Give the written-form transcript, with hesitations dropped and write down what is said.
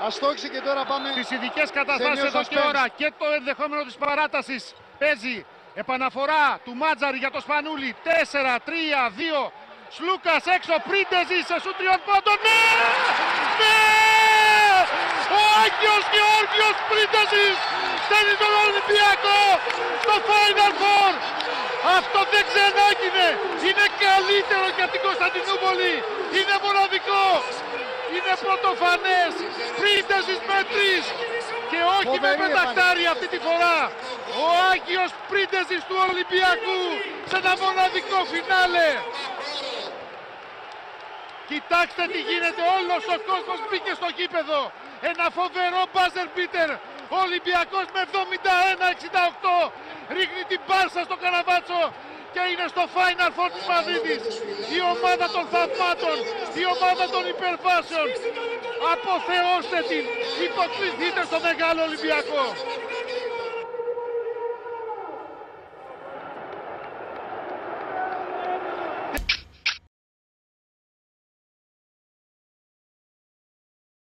αστόχησε και τώρα πάμε στις ειδικές καταστάσεις εδώ και ώρα και το ενδεχόμενο της παράτασης. Παίζει επαναφορά του Μάτζαρη για το Σπανούλι. 4-3-2. Σλούκας έξω, Πρίντεζη σε σου 3 πόντων. Ναι! Ναι! Ο Άγιος Γεώργιος Πρίντεζης στέλνει τον Ολυμπιακό στο Final Four. Αυτό δεν ξανάγινε. Είναι καλύτερο για την Κωνσταντινούπολη. Είναι μοναδικό. Είναι πρωτοφανές. Πρίντεζης με 3. Και όχι με πεντακτάρι αυτή τη φορά. Ο Άγιος Πρίντεζης του Ολυμπιακού σε ένα μοναδικό φινάλε. Κοιτάξτε τι γίνεται, όλος ο κόσμος μπήκε στο γήπεδο. Ένα φοβερό buzzer beater. Ο Ολυμπιακός με 71-68 ρίχνει την Μπάρσα στο Καραβάτσο και είναι στο Final Four της Μαδρίτης. Η ομάδα των θαυμάτων, η ομάδα των υπερβάσεων. Αποθεώστε την, υποκριθείτε στο μεγάλο Ολυμπιακό.